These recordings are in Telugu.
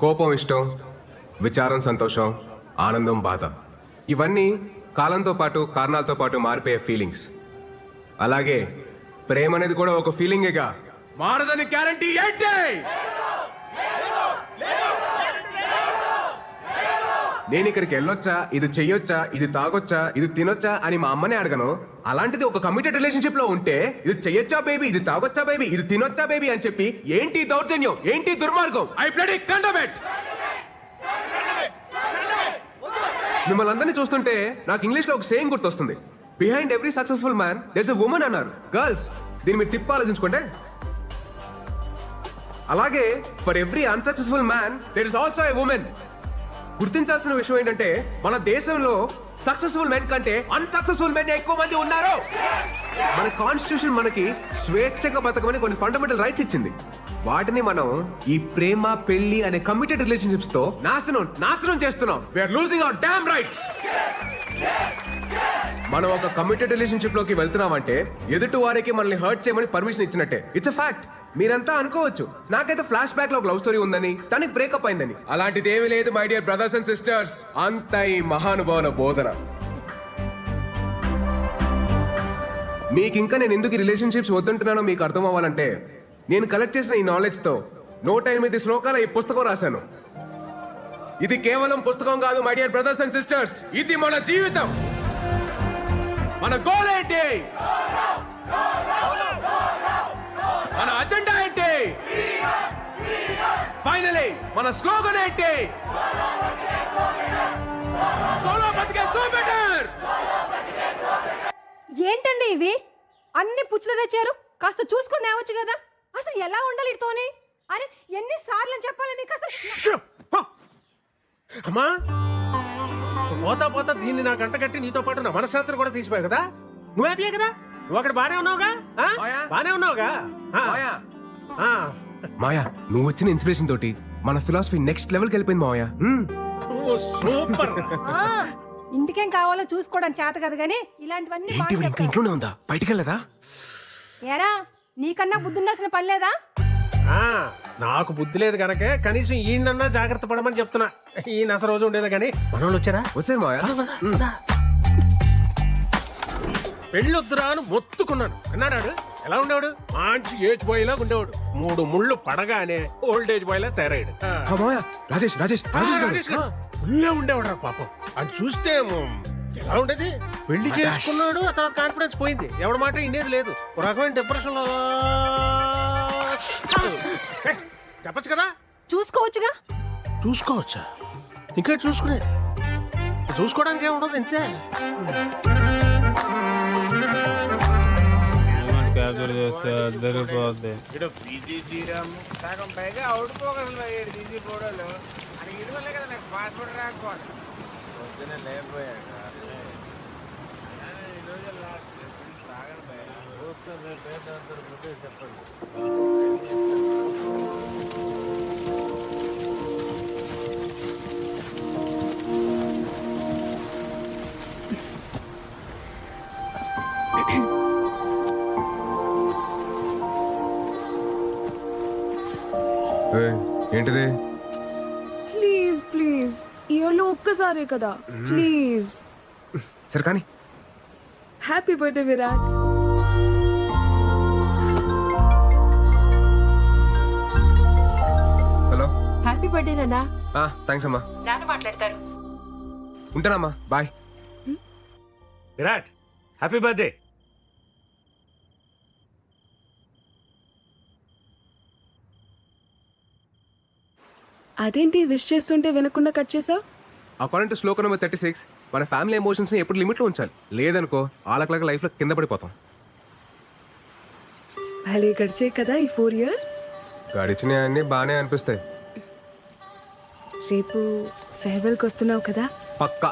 కోపం ఇష్టం, విచారం సంతోషం, ఆనందం బాధ, ఇవన్నీ కాలంతో పాటు కారణాలతో పాటు మారిపోయే ఫీలింగ్స్. అలాగే ప్రేమ అనేది కూడా ఒక ఫీలింగేగా, మారదని గ్యారంటీ ఏంటి? నేను ఇక్కడికి వెళ్ళొచ్చా, ఇది చెయ్యొచ్చా, ఇది తాగొచ్చా, ఇది తినొచ్చా అని మా అమ్మనే అడగను. అలాంటిది ఒక కమిటెడ్ రిలేషన్షిప్ లో ఉంటే ఇది చెయ్యొచ్చా బేబీ, ఇది తాగొచ్చా బేబీ, ఇది తినొచ్చా బేబీ అని చెప్పి ఏంటి దౌర్జన్యం, ఏంటి దుర్మార్గం? I bloody condemn it. మిమ్మల్ని అందరినీ చూస్తుంటే నాకు ఇంగ్లీష్ లో ఒక సేయింగ్ గుర్తొస్తుంది. Behind every successful man there is a woman అన్నారు. గర్ల్స్, దీన్ని మీరు టిప్ ఆలోచించుకోండి. అలాగే for every unsuccessful man there is also a women. గుర్తించాల్సిన విషయం ఏంటంటే మన దేశంలో సక్సెస్ఫుల్ మెన్ కంటే అన్సక్సెస్ఫుల్ మెన్ ఎక్కువ మంది ఉన్నారు. మన కాన్స్టిట్యూషన్ మనకి స్వేచ్ఛగా బతకమని కొన్ని ఫండమెంటల్ రైట్స్ ఇచ్చింది. వాటిని మనం ఈ ప్రేమ పెళ్లి అనే కమిటెడ్ రిలేషన్షిప్స్ తో నాశనం చేస్తున్నాం. We are losing our damn rights. మనం ఒక కమిటెడ్ రిలేషన్షిప్ లోకి వెళ్తున్నామంటే ఎదుటి వారికి మనల్ని హర్ట్ చేయమని పర్మిషన్ ఇచ్చినట్టే. It's a fact. మీరంతా అనుకోవచ్చు నాకైతే ఫ్లాష్ బ్యాక్ లో ఒక లవ్ స్టోరీ ఉందని, తనకి బ్రేకప్ అయిందని. అలాంటిది ఏమీ లేదు my dear brothers and sisters. అంత ఈ మహానుభావుల బోధన. మీకు ఇంకా నేను ఎందుకు రిలేషన్షిప్స్ వద్దంటున్నానో మీకు అర్థం అవ్వాలంటే నేను కలెక్ట్ చేసిన ఈ నాలెడ్జ్ తో 108 శ్లోకాల ఈ పుస్తకం రాశాను. ఇది కేవలం పుస్తకం కాదు my dear brothers and sisters, ఇది మన జీవితం. మన గోల్ ఏంటి, మన అజెండా ఏంటి, ఫైనలీ మన స్లోగన్ ఏంటి? సోలో బతికే సో బెటర్. ఏంటండి ఇవి అన్ని పుచ్చులు తెచ్చారు? కాస్త చూసుకొని నేవచ్చు కదా. అసలు ఎలా ఉండాలి ఇతోని? అరే ఎన్నిసార్లు చెప్పాలి మీకు అసలు? అమ్మా పోతా పోతా దీన్ని నా గంట కట్టి నీతో పాటు నా మనశ్శాంతిని కూడా తీసిపోయావు కదా. నువ్వు హ్యాపీయే కదా? నువ్వు అక్కడ బానే ఉన్నావుగా? బానే ఉన్నావుగా? మాయా, నువ్వు వచ్చిన ఇన్స్పిరేషన్ తోటి మన ఫిలాసఫీ నెక్స్ట్ లెవెల్కి వెళ్ళిపోయింది మాయా. సూపర్. ఇంటికేం కావాలో చూసుకోవడం చేత కదా గానీ ఇలాంటివన్నీ ఏంటి ఇంకా ఇంట్లోనే ఉందా, బయటికి వెళ్ళదా? ఏరా నీకన్నా బుద్ధి ఉండాల్సిన పని లేదా? నాకు బుద్ధి లేదు కనుక కనీసం ఈయనన్నా జాగ్రత్త పడమని చెప్తున్నా. ఈ నస రోజు ఉండేదా గానీ మనోళ్ళు వచ్చారా? వచ్చారు మాయా. పెళ్ళొద్దురా అని మొత్తుకున్నాను. అన్నాడు ఎలా ఉండేవాడు? మంచి ఏజ్ బాయ్ లాగా ఉండేవాడు. 3 ముళ్ళు పడగానే ఓల్డ్ ఏజ్ బాయ్ లా తయారయ్యాడు. రాజేష్ రాజేష్ రాజేష్ ఉల్లే ఉండేవాడు రా పాపం. అది చూస్తే ఎలా ఉండేది? పెళ్లి చేసుకున్నాడు, ఆ తర్వాత కాన్ఫిడెన్స్ పోయింది. ఎవడి మాట ఇండేది లేదు. ఒక రకమైన డిప్రెషన్ లో. చెప్పచ్చు కదా. చూసుకోవచ్చుగా. చూసుకోవచ్చా? ఇంకా చూసుకునేది చూసుకోవడానికి ఏముండదు ఇంతే. సగం పైగా అవుట్ పోగలరు 7 తీసి ఫోటోలు అని ఇది వల్లే కదా నాకు పాస్పోర్ట్ రాకపోవాలి. పొద్దునే లేకపోయాడు చెప్పండి. ఏంటిది? ప్లీజ్ ప్లీజ్ ఇయర్లో ఒక్కసారే కదా ప్లీజ్. సరే కానీ. Happy birthday Virat. Hello. Happy birthday నాన్న. థ్యాంక్స్ అమ్మా. నాన్న మాట్లాడతారు. ఉంటానమ్మా, బాయ్. Virat happy birthday. అదేంటి విష్ చేస్తుంటే వినకుండా కట్ చేసావు? అకార్డింగ్ టు శ్లోక నెంబర్ 36 మన ఫ్యామిలీ ఎమోషన్స్ ని ఎప్పుడు లిమిట్ లో ఉంచాలి. లేదనుకో ఆలకలక లైఫ్ లో కింద పడిపోతాం. భలే గడిచే కదా ఈ 4 years. గడిచినవి అన్ని బాగానే అనిపిస్తాయి. రేపు ఫేర్వెల్ కి వస్తున్నావు కదా? పక్కా.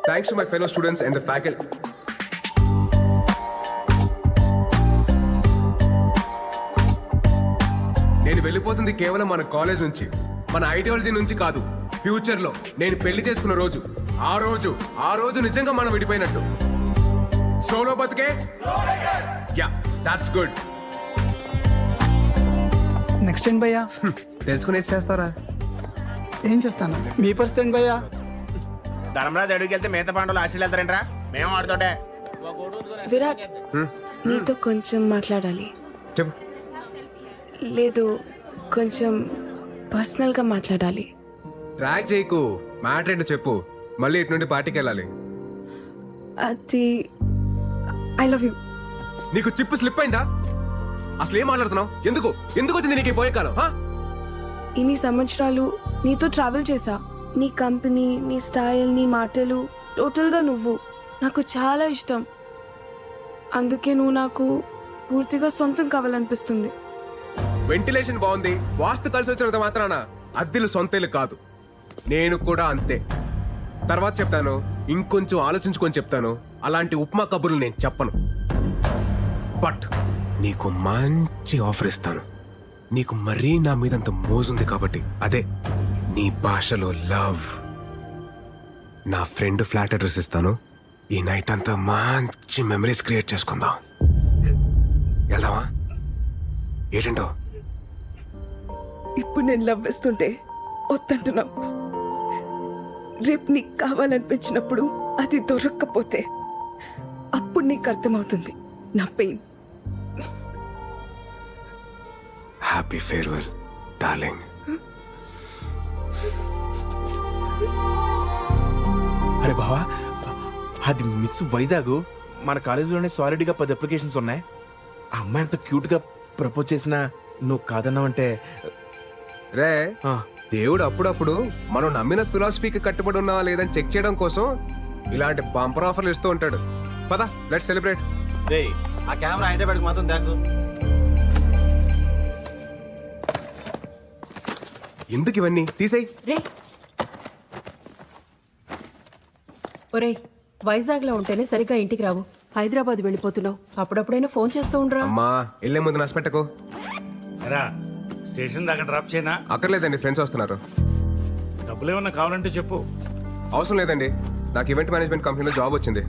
Thanks to my fellow students and the faculty. నేను వెళ్ళిపోతుంది కేవలం మన కాలేజ్ నుంచి, మన ఐడియాలజీ నుంచి కాదు. ఫ్యూచర్ లో నేను పెళ్లి చేసుకున్న రోజు, ఆ రోజు నిజంగా మనం విడిపోయినట్టు. సోలో బతికే. Yeah, that's good. నెక్స్ట్ ఏంటి భయ్యా? తెలుసుకుని చేస్తారా? ఏం చేస్తాను మీ పరిస్థితి ఏంటి భయ్యా? ధర్మరాజు అడుగుకి వెళ్తే మిగతా పాండవులు ఆస్ట్రేలియా వెళ్తారేంట్రా? మేము ఆడుతుంటే విరాట్ నీతో కొంచెం మాట్లాడాలి. చెప్పు. లేదు, కొంచెం పర్సనల్గా మాట్లాడాలి. ట్రాక్ చేయకు, మ్యాటర్ ఏంటో చెప్పు. మళ్ళీ ఇటు నుండి పార్టీకి వెళ్ళాలి. అది ఐ లవ్ యూ. నీకు చిప్పు స్లిప్ అయిందా? అసలు ఏం మాట్లాడుతున్నావు? ఎందుకు ఎందుకు వచ్చింది నీకు ఈ పోయే కాలం? ఇన్ని సంవత్సరాలు నీతో ట్రావెల్ చేశా. నీ కంపెనీ, నీ స్టైల్, నీ మాటలు, టోటల్గా నువ్వు నాకు చాలా ఇష్టం. అందుకే నువ్వు నాకు పూర్తిగా సొంతం కావాలనిపిస్తుంది. వెంటిలేషన్ బాగుంది, వాస్తు కలిసి వచ్చినంత మాత్రాన అద్దెలు సొంతేలు కాదు. నేను కూడా అంతే. తర్వాత చెప్తాను, ఇంకొంచెం ఆలోచించుకొని చెప్తాను. అలాంటి ఉప్మా కబుర్లు నేను చెప్పను. బట్ నీకు మంచి ఆఫర్ ఇస్తాను. నీకు మరీ నా మీదంత మోజుంది కాబట్టి, అదే నీ భాషలో లవ్. నా ఫ్రెండ్ ఫ్లాట్ అడ్రస్ ఇస్తాను. ఈ నైట్ అంతా మంచి మెమరీస్ క్రియేట్ చేసుకుందాం. వెళ్దామా? ఏంటంటో? ఇప్పుడు నేను లవ్ వేస్తుంటే వద్దంటున్నావు. రేపు నీకు కావాలనిపించినప్పుడు అది దొరక్కపోతే అప్పుడు నీకు అర్థమవుతుంది నా పెయిన్. Happy farewell darling. అరే బావా, అది మిస్ వైజాగ్. మన కాలేజీలోనే సాలిడ్గా 10 అప్లికేషన్స్ ఉన్నాయి. ఆ అమ్మాయి అంత క్యూట్గా ప్రపోజ్ చేసినా నువ్వు కాదన్నావంటే రే, ఆ, దేవుడు అప్పుడప్పుడు మనం నమ్మిన ఫిలాసఫీకి కట్టుబడి ఉన్నావా లేదని చెక్ చేయడం కోసం ఇలాంటి బంపర్ ఆఫర్లు ఇస్తూ ఉంటాడు. పద, లెట్స్ సెలబ్రేట్. ఆ కెమెరా హైదరాబాద్కి మాత్రం దాకు. ఎందుకు ఇవన్నీ తీసేయ్. రే ఒరేయ్, వైజాగ్ లో ఉంటేనే సరిగ్గా ఇంటికి రావు. హైదరాబాద్ వెళ్ళిపోతున్నావు. అప్పుడప్పుడైనా ఫోన్ చేస్తూ ఉండరా? అమ్మా, వెళ్ళే ముందు నష్టపెట్టకు. రా, స్టేషన్ దాకా డ్రాప్ చేయనా? అక్కర్లేదండి, ఫ్రెండ్స్ వస్తున్నారు. డబ్బులు ఏమన్నా కావాలంటే చెప్పు. అవసరం లేదండి, నాకు ఈవెంట్ మేనేజ్మెంట్ కంపెనీలో జాబ్ వచ్చింది.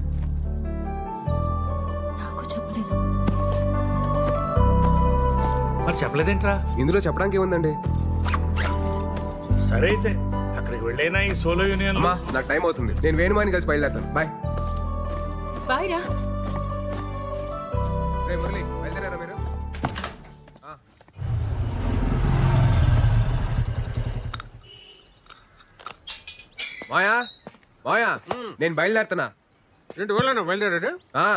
నాకు చెప్పలేదు. మరి చెప్పలేదేంట్రా? ఇందులో చెప్పడానికి ఏముందండి? సరే అయితే అక్కడికి వెళ్ళైనా ఈ సోలో యూనియన్ అమ్మా, నాకు టైం అవుతుంది. నేను వేణుమాని కలిసి బయలుదేరుతాను. బాయ్. బాయ్ రా. రే మురళి, బయలుదేరారా మీరు? మాయా, మాయా, నేను బయలుదేరుతున్నా. ఏంటి ఊళ్ళో బయలుదేరాడు? ఆ,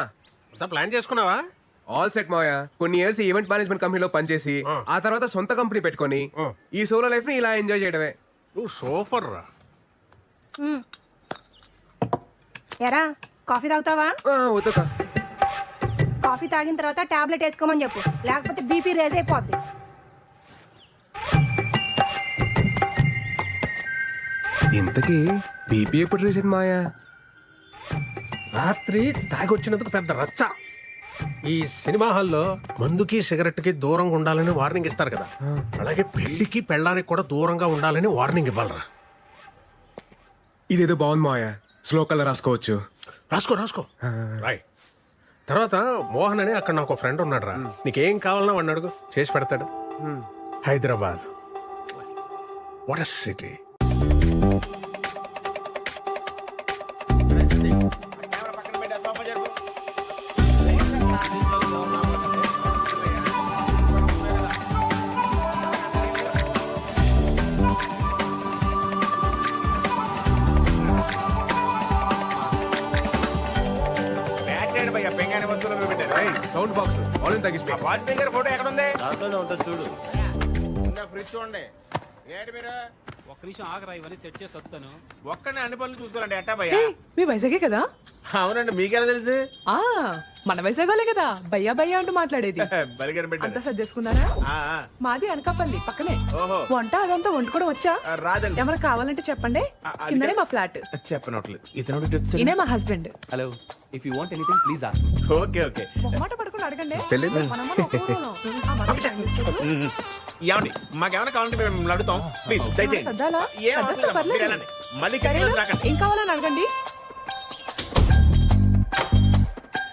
అంతా ప్లాన్ చేసుకున్నావా? ఆల్ సెట్ మాయా. కొన్ని ఇయర్స్ ఈవెంట్ మేనేజ్మెంట్ కంపెనీలో పనిచేసి ఆ తర్వాత సొంత కంపెనీ పెట్టుకొని ఈ సోలో లైఫ్ ని ఇలా ఎంజాయ్ చేయడమే. నువ్వు సూపర్ రా. ఎరా కాఫీ తాగుతావా? వద్దుక. కాఫీ తాగిన తర్వాత టాబ్లెట్ వేసుకోమని చెప్పు, లేకపోతే బీపీ రేజ్ అయిపోద్ది. ఇంతకీ బీపీ ఎప్పుడు రీసెంట్ మాయా? రాత్రి తాగొచ్చినందుకు పెద్ద రచ్చ. ఈ సినిమా హాల్లో మందుకి సిగరెట్ కి దూరంగా ఉండాలని వార్నింగ్ ఇస్తారు కదా, అలాగే పెళ్లికి పెళ్ళానికి కూడా దూరంగా ఉండాలని వార్నింగ్ ఇవ్వాలరా. ఇదేదో బాగుంది మాయా, స్లో కలర్ రాసుకోవచ్చు. రాసుకో రాసుకో రాయ్. తర్వాత మోహన్ అని అక్కడ నాకు ఫ్రెండ్ ఉన్నాడు రా. నీకేం కావాలన్నా వాడిని అడుగు, చేసి పెడతాడు. Hyderabad what a city. Camera పక్కన పెట్టి సోఫా జరుపు. బ్యాటరీ భయ్యా, పెంగానే వస్తువులు పెట్టారు. సౌండ్ బాక్స్ ఆల్రెడీ తగ్గిస్తా. ఆ వాచ్ దగ్గర ఫోటో ఎక్కడ ఉంది? దాంట్లోనే ఉంటుంది చూడు. ఫ్రిడ్జ్ చూడండి. ఏంటి మీరు ఒక్క నిమిషం ఆగరా, ఇవన్నీ సెట్ చేసి వస్తాను. ఒక్కనే అన్ని పనులు చూస్తారండి ఎట్టా భయ్యా? మీ వైజాగే కదా? అవునండి, మీకెలా తెలుసు? ఆ మన వైజాగోలే కదా భయ్యా భయ్యా అంటూ మాట్లాడేది. బలిగారు అంతా పెట్టారు. సర్దేసుకున్నారా? మాది అనకాపల్లి పక్కనే. ఓహో. వంట అదంతా వండుకోవడం వచ్చా? రాదండి. ఏమైనా కావాలంటే చెప్పండి. కిందనే మా ఫ్లాట్. చెప్పనట్లేదు. ఇతను ఈయనే మా husband. Hello, if you want anything please ask me. Okay okay. మొహమాట పడుకుని అడగండి. తెలీదు. మనమ్మ ఒప్పుకోను. ఆ, మనమ్మ ఏమండి, మాకేమైనా కావాలంటే మేము మిమ్మల్ని అడుగుతాం. ప్లీజ్ దయచేయండి. సర్దాలా? ఏం అవసరం సర్దేస్తా, లేదమ్మా, పర్లేదు. మీరు వెళ్ళండి. మళ్ళీ సరేనా? కిందకి రాకండి. ఏం కావాలని అడగండి.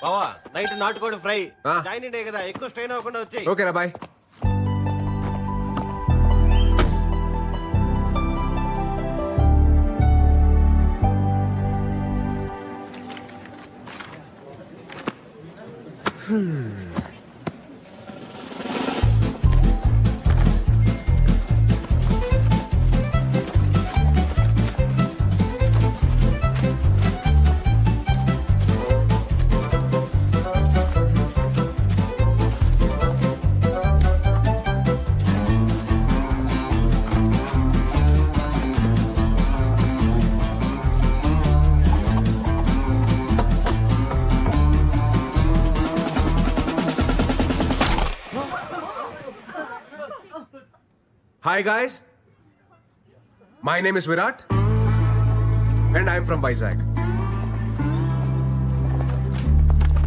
బావా, నైట్ నాటుకోడి ఫ్రై. ఆ. జాయిన్ డే కదా, ఎక్కువ స్ట్రెయిన్ అవ్వకుండా వచ్చాయి. ఓకేనా, bye. Hi guys, my name is Virat and I am from Vizag.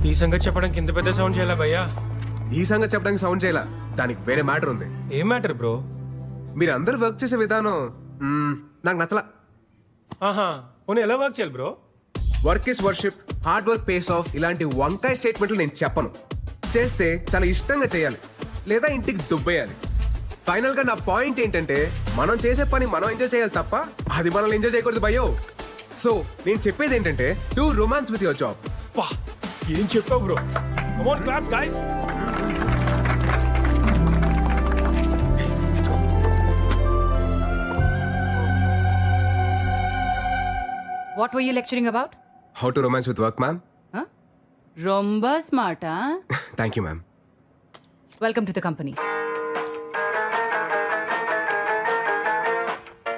ఈ సంగతి చెప్పడానికి ఇంత పెద్ద సౌండ్ చేయాలా భయ్యా? ఈ సంగతి చెప్పడానికి సౌండ్ చేయాల, దానికి వేరే మ్యాటర్ ఉంది. ఏం మ్యాటర్ బ్రో? మీరు అందరు వర్క్ చేసే విధానం నాకు నచ్చలా. ఆహా, పోనీ ఎలా వర్క్ చేయాలి bro? Work is worship, hard work pays of ఇలాంటి వంకాయ స్టేట్మెంట్లు నేను చెప్పను. చేస్తే చాలా ఇష్టంగా చేయాలి, లేదా ఇంటికి దుబ్బేయాలి. ఫైనల్ గా నా పాయింట్ ఏంటంటే, మనం చేసే పని మనం ఎంజాయ్ చేయాలి తప్ప అది మనల్ని ఎంజాయ్ చేయకూడదు భయో. సో నేను చెప్పేది ఏంటంటే, do romance with your job. వా, ఏం చెప్పావు bro? Come on clap guys. What were you lecturing about? How to romance with work ma'am. రొంబ స్మార్టా? Thank you ma'am. Welcome to the company.